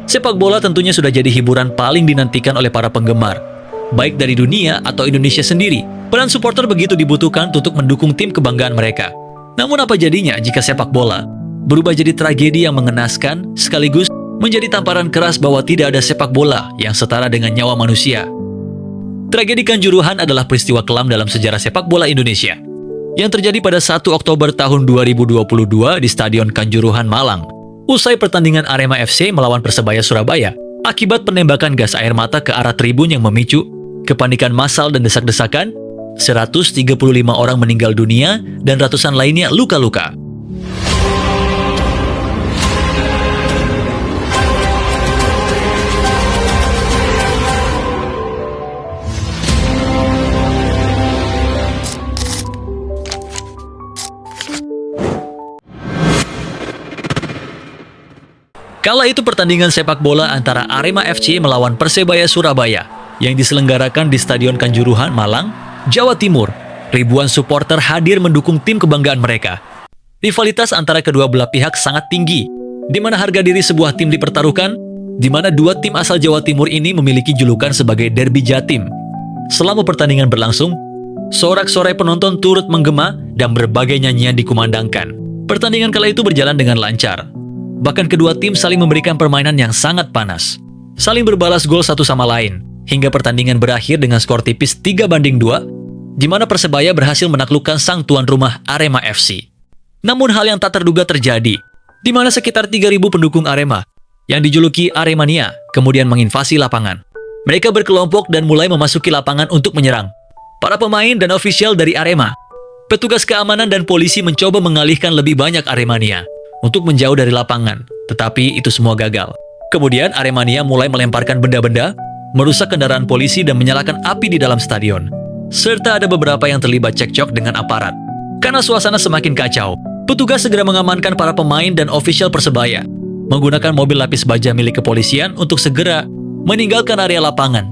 Sepak bola tentunya sudah jadi hiburan paling dinantikan oleh para penggemar, baik dari dunia atau Indonesia sendiri. Peran supporter begitu dibutuhkan untuk mendukung tim kebanggaan mereka. Namun apa jadinya jika sepak bola berubah jadi tragedi yang mengenaskan sekaligus menjadi tamparan keras bahwa tidak ada sepak bola yang setara dengan nyawa manusia? Tragedi Kanjuruhan adalah peristiwa kelam dalam sejarah sepak bola Indonesia yang terjadi pada 1 Oktober tahun 2022 di Stadion Kanjuruhan, Malang. Usai pertandingan Arema FC melawan Persebaya Surabaya, akibat penembakan gas air mata ke arah tribun yang memicu kepanikan massal dan desak-desakan, 135 orang meninggal dunia dan ratusan lainnya luka-luka. Kala itu pertandingan sepak bola antara Arema FC melawan Persebaya Surabaya yang diselenggarakan di Stadion Kanjuruhan, Malang, Jawa Timur. Ribuan supporter hadir mendukung tim kebanggaan mereka. Rivalitas antara kedua belah pihak sangat tinggi, di mana harga diri sebuah tim dipertaruhkan, di mana dua tim asal Jawa Timur ini memiliki julukan sebagai Derby Jatim. Selama pertandingan berlangsung, sorak-sorai penonton turut menggema dan berbagai nyanyian dikumandangkan. Pertandingan kala itu berjalan dengan lancar. Bahkan kedua tim saling memberikan permainan yang sangat panas, saling berbalas gol satu sama lain, hingga pertandingan berakhir dengan skor tipis 3-2, di mana Persebaya berhasil menaklukkan sang tuan rumah Arema FC. Namun hal yang tak terduga terjadi, di mana sekitar 3.000 pendukung Arema, yang dijuluki Aremania, kemudian menginvasi lapangan. Mereka berkelompok dan mulai memasuki lapangan untuk menyerang para pemain dan ofisial dari Arema. Petugas keamanan dan polisi mencoba mengalihkan lebih banyak Aremania untuk menjauh dari lapangan, tetapi itu semua gagal. Kemudian Aremania mulai melemparkan benda-benda, merusak kendaraan polisi dan menyalakan api di dalam stadion. Serta ada beberapa yang terlibat cekcok dengan aparat. Karena suasana semakin kacau, petugas segera mengamankan para pemain dan ofisial Persebaya, menggunakan mobil lapis baja milik kepolisian untuk segera meninggalkan area lapangan.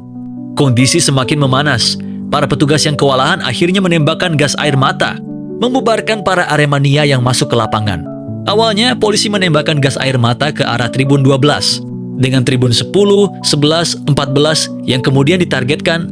Kondisi semakin memanas, para petugas yang kewalahan akhirnya menembakkan gas air mata, membubarkan para Aremania yang masuk ke lapangan. Awalnya, polisi menembakkan gas air mata ke arah tribun 12, dengan tribun 10, 11, 14 yang kemudian ditargetkan,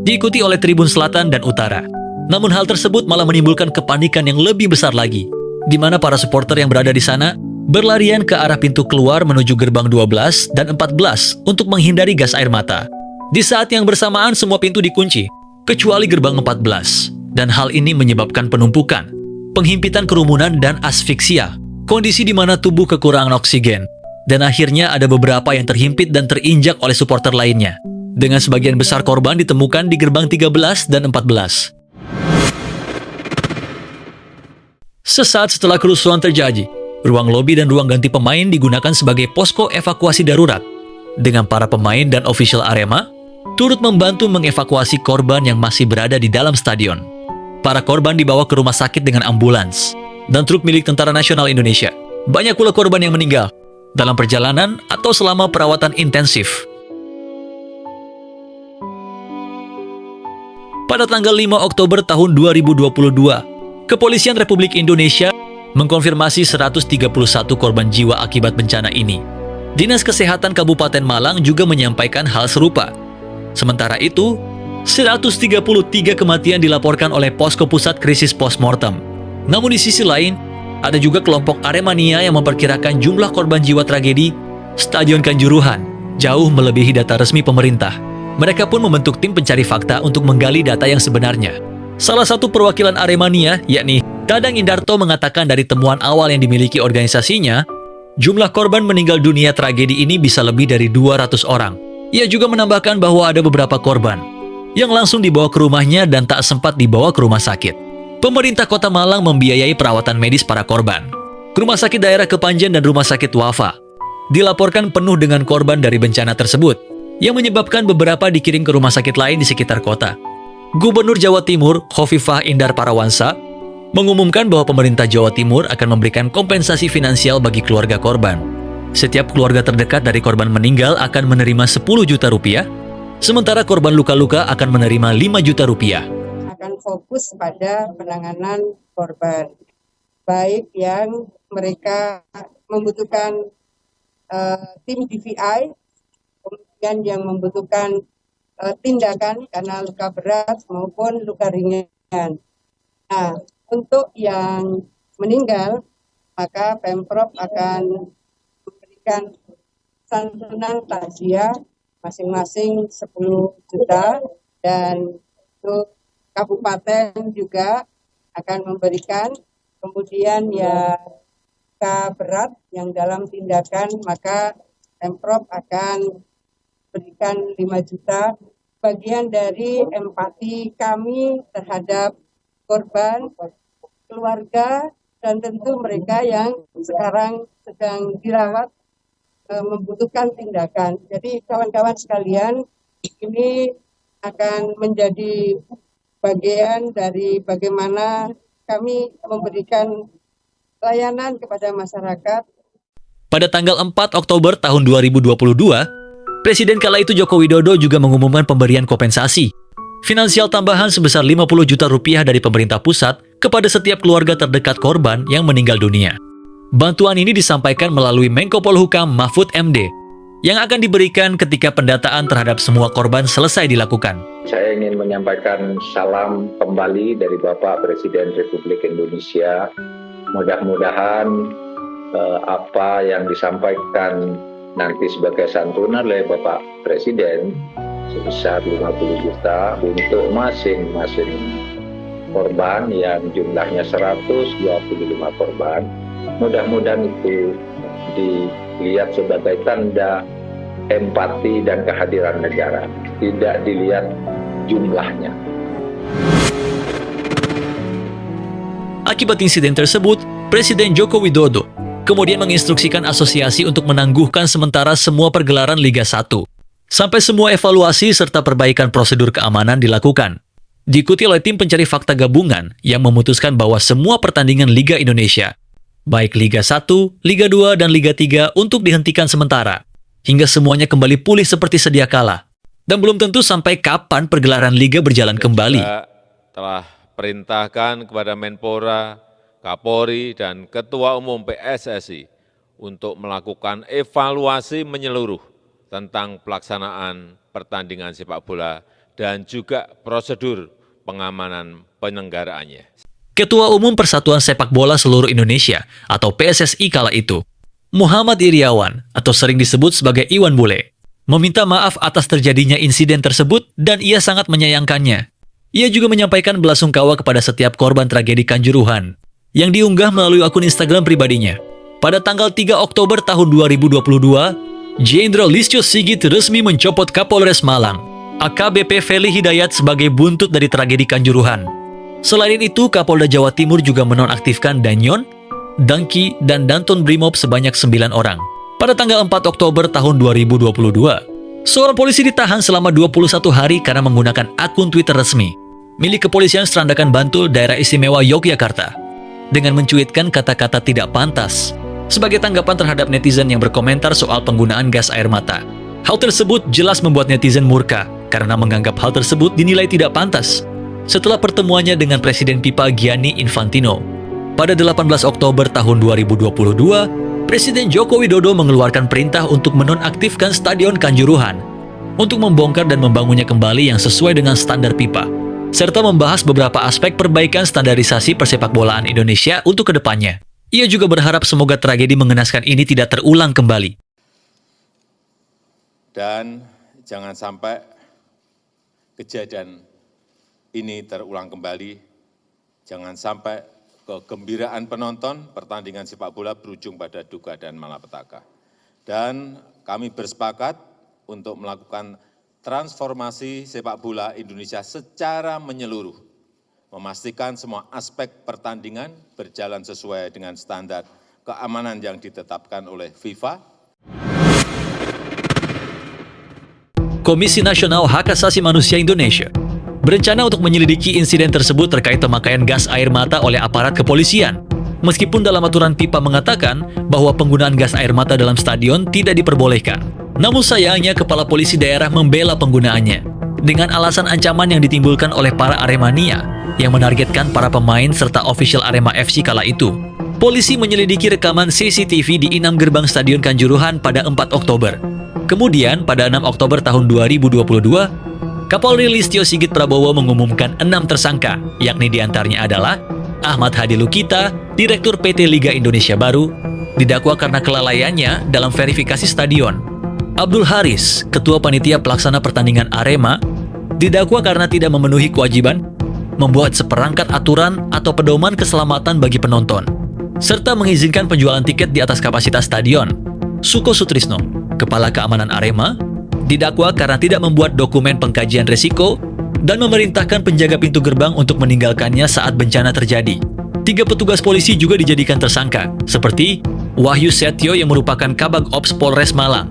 diikuti oleh tribun selatan dan utara. Namun hal tersebut malah menimbulkan kepanikan yang lebih besar lagi, di mana para supporter yang berada di sana berlarian ke arah pintu keluar menuju gerbang 12 dan 14 untuk menghindari gas air mata. Di saat yang bersamaan semua pintu dikunci, kecuali gerbang 14, dan hal ini menyebabkan penumpukan, penghimpitan kerumunan dan asfiksia. Kondisi di mana tubuh kekurangan oksigen, dan akhirnya ada beberapa yang terhimpit dan terinjak oleh supporter lainnya, dengan sebagian besar korban ditemukan di gerbang 13 dan 14. Sesaat setelah kerusuhan terjadi, ruang lobi dan ruang ganti pemain digunakan sebagai posko evakuasi darurat, dengan para pemain dan ofisial Arema turut membantu mengevakuasi korban yang masih berada di dalam stadion. Para korban dibawa ke rumah sakit dengan ambulans dan truk milik Tentara Nasional Indonesia. Banyak pula korban yang meninggal dalam perjalanan atau selama perawatan intensif. Pada tanggal 5 Oktober tahun 2022, Kepolisian Republik Indonesia mengkonfirmasi 131 korban jiwa akibat bencana ini. Dinas Kesehatan Kabupaten Malang juga menyampaikan hal serupa. Sementara itu, 133 kematian dilaporkan oleh Posko Pusat Krisis Postmortem. Namun di sisi lain, ada juga kelompok Aremania yang memperkirakan jumlah korban jiwa tragedi Stadion Kanjuruhan jauh melebihi data resmi pemerintah. Mereka pun membentuk tim pencari fakta untuk menggali data yang sebenarnya. Salah satu perwakilan Aremania, yakni Dadang Indarto, mengatakan dari temuan awal yang dimiliki organisasinya, jumlah korban meninggal dunia tragedi ini bisa lebih dari 200 orang. Ia juga menambahkan bahwa ada beberapa korban yang langsung dibawa ke rumahnya dan tak sempat dibawa ke rumah sakit. Pemerintah Kota Malang membiayai perawatan medis para korban. Rumah Sakit Daerah Kepanjen dan Rumah Sakit Wafa dilaporkan penuh dengan korban dari bencana tersebut, yang menyebabkan beberapa dikirim ke rumah sakit lain di sekitar kota. Gubernur Jawa Timur, Khofifah Indar Parawansa, mengumumkan bahwa pemerintah Jawa Timur akan memberikan kompensasi finansial bagi keluarga korban. Setiap keluarga terdekat dari korban meninggal akan menerima 10 juta rupiah, sementara korban luka-luka akan menerima 5 juta rupiah. Akan fokus pada penanganan korban, baik yang mereka membutuhkan tim DVI, kemudian yang membutuhkan tindakan karena luka berat maupun luka ringan. Nah, untuk yang meninggal, maka Pemprov akan memberikan santunan takziah masing-masing 10 juta, dan untuk kabupaten juga akan memberikan. Kemudian ya luka berat yang dalam tindakan, maka Pemprov akan berikan 5 juta. Bagian dari empati kami terhadap korban, keluarga, dan tentu mereka yang sekarang sedang dirawat membutuhkan tindakan. Jadi kawan-kawan sekalian, ini akan menjadi bagian dari bagaimana kami memberikan layanan kepada masyarakat. Pada tanggal 4 Oktober tahun 2022, Presiden kala itu Joko Widodo juga mengumumkan pemberian kompensasi finansial tambahan sebesar 50 juta rupiah dari pemerintah pusat kepada setiap keluarga terdekat korban yang meninggal dunia. Bantuan ini disampaikan melalui Menko Polhukam Mahfud MD yang akan diberikan ketika pendataan terhadap semua korban selesai dilakukan. Saya ingin menyampaikan salam kembali dari Bapak Presiden Republik Indonesia. Mudah-mudahan apa yang disampaikan nanti sebagai santunan oleh Bapak Presiden sebesar 50 juta untuk masing-masing korban yang jumlahnya 125 korban. Mudah-mudahan itu dilihat sebagai tanda empati dan kehadiran negara, tidak dilihat jumlahnya. Akibat insiden tersebut, Presiden Joko Widodo kemudian menginstruksikan asosiasi untuk menangguhkan sementara semua pergelaran Liga 1, sampai semua evaluasi serta perbaikan prosedur keamanan dilakukan. Diikuti oleh tim pencari fakta gabungan yang memutuskan bahwa semua pertandingan Liga Indonesia, baik Liga 1, Liga 2, dan Liga 3 untuk dihentikan sementara, hingga semuanya kembali pulih seperti sedia kala. Dan belum tentu sampai kapan pergelaran Liga berjalan kembali. Telah perintahkan kepada Menpora, Kapolri, dan Ketua Umum PSSI untuk melakukan evaluasi menyeluruh tentang pelaksanaan pertandingan sepak bola dan juga prosedur pengamanan penyelenggaraannya. Ketua Umum Persatuan Sepak Bola Seluruh Indonesia atau PSSI kala itu, Muhammad Iriawan atau sering disebut sebagai Iwan Bule, meminta maaf atas terjadinya insiden tersebut dan ia sangat menyayangkannya. Ia juga menyampaikan belasungkawa kepada setiap korban tragedi Kanjuruhan yang diunggah melalui akun Instagram pribadinya. Pada tanggal 3 Oktober tahun 2022, Jenderal Listio Sigit resmi mencopot Kapolres Malang, AKBP Feli Hidayat sebagai buntut dari tragedi Kanjuruhan. Selain itu, Kapolda Jawa Timur juga menonaktifkan Danyon, Dangki, dan Danton Brimob sebanyak 9 orang. Pada tanggal 4 Oktober tahun 2022, seorang polisi ditahan selama 21 hari karena menggunakan akun Twitter resmi milik Kepolisian Serandakan Bantul Daerah Istimewa Yogyakarta dengan mencuitkan kata-kata tidak pantas sebagai tanggapan terhadap netizen yang berkomentar soal penggunaan gas air mata. Hal tersebut jelas membuat netizen murka karena menganggap hal tersebut dinilai tidak pantas. Setelah pertemuannya dengan Presiden FIFA Gianni Infantino, pada 18 Oktober tahun 2022, Presiden Joko Widodo mengeluarkan perintah untuk menonaktifkan Stadion Kanjuruhan untuk membongkar dan membangunnya kembali yang sesuai dengan standar FIFA, serta membahas beberapa aspek perbaikan standarisasi persepakbolaan Indonesia untuk kedepannya. Ia juga berharap semoga tragedi mengenaskan ini tidak terulang kembali. Dan jangan sampai kejadian ini terulang kembali. Jangan sampai kegembiraan penonton pertandingan sepak bola berujung pada duka dan malapetaka. Dan kami bersepakat untuk melakukan transformasi sepak bola Indonesia secara menyeluruh, memastikan semua aspek pertandingan berjalan sesuai dengan standar keamanan yang ditetapkan oleh FIFA. Komisi Nasional Hak Asasi Manusia Indonesia berencana untuk menyelidiki insiden tersebut terkait pemakaian gas air mata oleh aparat kepolisian. Meskipun dalam aturan FIFA mengatakan bahwa penggunaan gas air mata dalam stadion tidak diperbolehkan. Namun sayangnya Kepala Polisi Daerah membela penggunaannya dengan alasan ancaman yang ditimbulkan oleh para Aremania yang menargetkan para pemain serta ofisial Arema FC kala itu. Polisi menyelidiki rekaman CCTV di 6 gerbang Stadion Kanjuruhan pada 4 Oktober. Kemudian, pada 6 Oktober tahun 2022, Kapolri Listio Sigit Prabowo mengumumkan 6 tersangka, yakni diantaranya adalah Ahmad Hadi Lukita, Direktur PT Liga Indonesia Baru, didakwa karena kelalaiannya dalam verifikasi stadion. Abdul Haris, Ketua Panitia Pelaksana Pertandingan Arema, didakwa karena tidak memenuhi kewajiban membuat seperangkat aturan atau pedoman keselamatan bagi penonton, serta mengizinkan penjualan tiket di atas kapasitas stadion. Suko Sutrisno, Kepala Keamanan Arema, didakwa karena tidak membuat dokumen pengkajian risiko dan memerintahkan penjaga pintu gerbang untuk meninggalkannya saat bencana terjadi. 3 petugas polisi juga dijadikan tersangka, seperti Wahyu Setio yang merupakan Kabag Ops Polres Malang,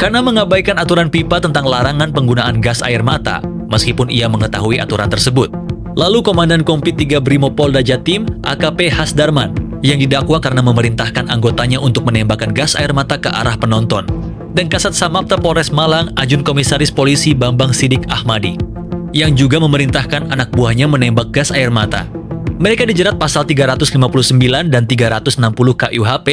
karena mengabaikan aturan pipa tentang larangan penggunaan gas air mata, meskipun ia mengetahui aturan tersebut. Lalu Komandan Kompit 3 Brimopolda Jatim, AKP Hasdarman, yang didakwa karena memerintahkan anggotanya untuk menembakkan gas air mata ke arah penonton. Dan Kasat Samapta Polres Malang, Ajun Komisaris Polisi Bambang Sidik Ahmadi, yang juga memerintahkan anak buahnya menembak gas air mata. Mereka dijerat pasal 359 dan 360 KUHP,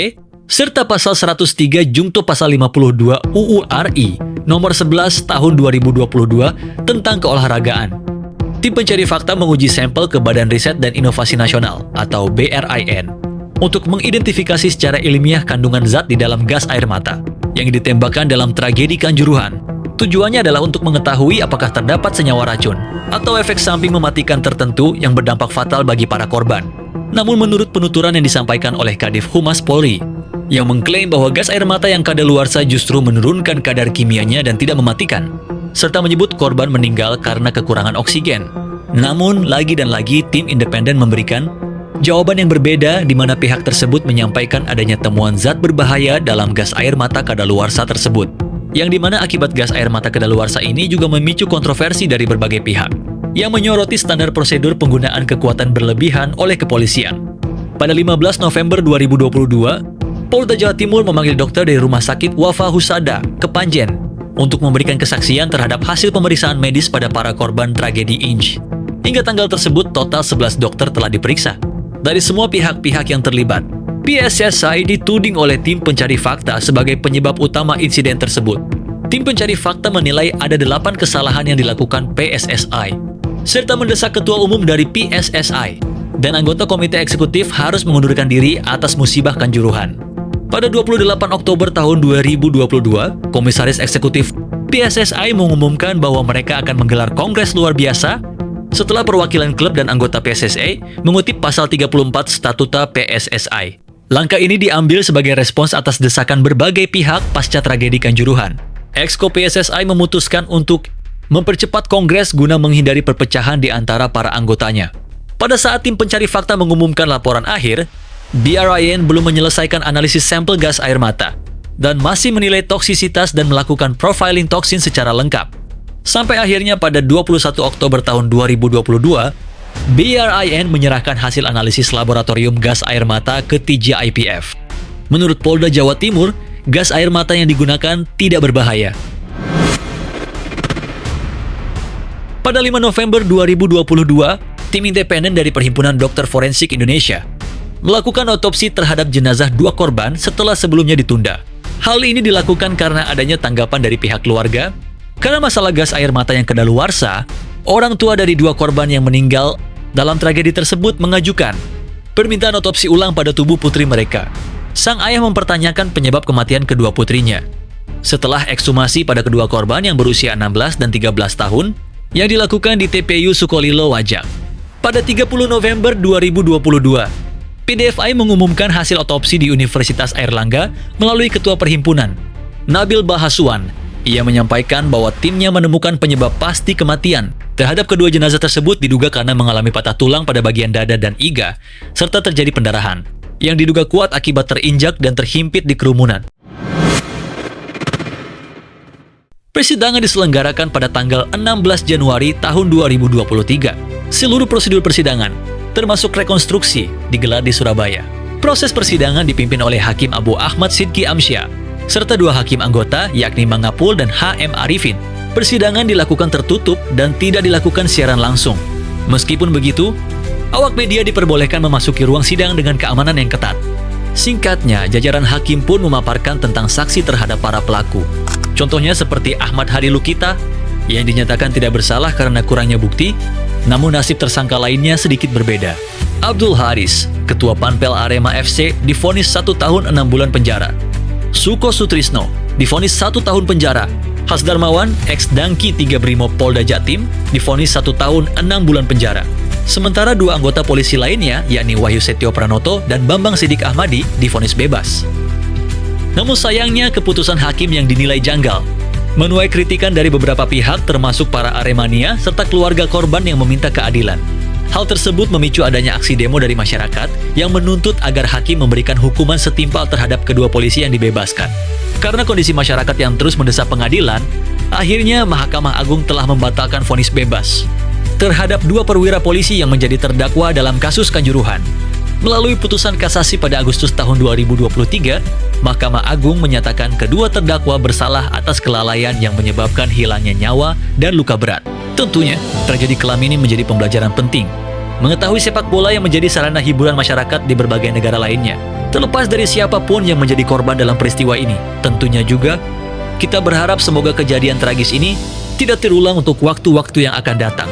serta pasal 103 jungto pasal 52 UU RI nomor 11 tahun 2022 tentang keolahragaan. Tim pencari fakta menguji sampel ke Badan Riset dan Inovasi Nasional atau BRIN untuk mengidentifikasi secara ilmiah kandungan zat di dalam gas air mata yang ditembakkan dalam tragedi Kanjuruhan. Tujuannya adalah untuk mengetahui apakah terdapat senyawa racun atau efek samping mematikan tertentu yang berdampak fatal bagi para korban. Namun menurut penuturan yang disampaikan oleh Kadif Humas Polri, yang mengklaim bahwa gas air mata yang kadaluarsa justru menurunkan kadar kimianya dan tidak mematikan, serta menyebut korban meninggal karena kekurangan oksigen. Namun, lagi dan lagi tim independen memberikan jawaban yang berbeda di mana pihak tersebut menyampaikan adanya temuan zat berbahaya dalam gas air mata kadaluarsa tersebut, yang dimana akibat gas air mata kadaluarsa ini juga memicu kontroversi dari berbagai pihak, yang menyoroti standar prosedur penggunaan kekuatan berlebihan oleh kepolisian. Pada 15 November 2022, Polda Jawa Timur memanggil dokter dari Rumah Sakit Wafa Husada ke Panjen untuk memberikan kesaksian terhadap hasil pemeriksaan medis pada para korban tragedi Inch. Hingga tanggal tersebut, total 11 dokter telah diperiksa. Dari semua pihak-pihak yang terlibat, PSSI dituding oleh tim pencari fakta sebagai penyebab utama insiden tersebut. Tim pencari fakta menilai ada 8 kesalahan yang dilakukan PSSI, serta mendesak Ketua Umum dari PSSI dan anggota Komite Eksekutif harus mengundurkan diri atas musibah Kanjuruhan. Pada 28 Oktober tahun 2022, Komisaris Eksekutif PSSI mengumumkan bahwa mereka akan menggelar kongres luar biasa setelah perwakilan klub dan anggota PSSI mengutip pasal 34 Statuta PSSI. Langkah ini diambil sebagai respons atas desakan berbagai pihak pasca tragedi Kanjuruhan. Exco PSSI memutuskan untuk mempercepat kongres guna menghindari perpecahan di antara para anggotanya. Pada saat tim pencari fakta mengumumkan laporan akhir, BRIN belum menyelesaikan analisis sampel gas air mata dan masih menilai toksisitas dan melakukan profiling toksin secara lengkap. Sampai akhirnya pada 21 Oktober tahun 2022, BRIN menyerahkan hasil analisis laboratorium gas air mata ke TJIPF. Menurut Polda Jawa Timur, gas air mata yang digunakan tidak berbahaya. Pada 5 November 2022, tim independen dari Perhimpunan Dokter Forensik Indonesia melakukan otopsi terhadap jenazah 2 korban setelah sebelumnya ditunda. Hal ini dilakukan karena adanya tanggapan dari pihak keluarga. Karena masalah gas air mata yang kadaluarsa, orang tua dari 2 korban yang meninggal dalam tragedi tersebut mengajukan permintaan otopsi ulang pada tubuh putri mereka. Sang ayah mempertanyakan penyebab kematian kedua putrinya. Setelah ekshumasi pada kedua korban yang berusia 16 dan 13 tahun, yang dilakukan di TPU Sukolilo Wajang. Pada 30 November 2022, PDFI mengumumkan hasil otopsi di Universitas Airlangga melalui Ketua Perhimpunan, Nabil Bahaswan. Ia menyampaikan bahwa timnya menemukan penyebab pasti kematian terhadap kedua jenazah tersebut diduga karena mengalami patah tulang pada bagian dada dan iga, serta terjadi pendarahan, yang diduga kuat akibat terinjak dan terhimpit di kerumunan. Persidangan diselenggarakan pada tanggal 16 Januari tahun 2023. Seluruh prosedur persidangan, termasuk rekonstruksi, digelar di Surabaya. Proses persidangan dipimpin oleh Hakim Abu Ahmad Sidki Amsyah, serta 2 hakim anggota yakni Mangapul dan HM Arifin. Persidangan dilakukan tertutup dan tidak dilakukan siaran langsung. Meskipun begitu, Awak media diperbolehkan memasuki ruang sidang dengan keamanan yang ketat. Singkatnya, jajaran hakim pun memaparkan tentang saksi terhadap para pelaku. Contohnya seperti Ahmad Hadi Lukita yang dinyatakan tidak bersalah karena kurangnya bukti, namun nasib tersangka lainnya sedikit berbeda. Abdul Haris, ketua Panpel Arema FC, divonis 1 tahun 6 bulan penjara. Suko Sutrisno divonis 1 tahun penjara. Hasdarmawan, ex-Dangki 3 Brimob Polda Jatim, divonis 1 tahun 6 bulan penjara. Sementara 2 anggota polisi lainnya, yakni Wahyu Setio Pranoto dan Bambang Sidik Ahmadi, divonis bebas. Namun sayangnya keputusan hakim yang dinilai janggal menuai kritikan dari beberapa pihak termasuk para Aremania serta keluarga korban yang meminta keadilan. Hal tersebut memicu adanya aksi demo dari masyarakat yang menuntut agar hakim memberikan hukuman setimpal terhadap kedua polisi yang dibebaskan. Karena kondisi masyarakat yang terus mendesak pengadilan, akhirnya Mahkamah Agung telah membatalkan vonis bebas terhadap 2 perwira polisi yang menjadi terdakwa dalam kasus Kanjuruhan. Melalui putusan kasasi pada Agustus tahun 2023, Mahkamah Agung menyatakan kedua terdakwa bersalah atas kelalaian yang menyebabkan hilangnya nyawa dan luka berat. Tentunya, tragedi kelam ini menjadi pembelajaran penting. Mengetahui sepak bola yang menjadi sarana hiburan masyarakat di berbagai negara lainnya. Terlepas dari siapapun yang menjadi korban dalam peristiwa ini, tentunya juga kita berharap semoga kejadian tragis ini tidak terulang untuk waktu-waktu yang akan datang.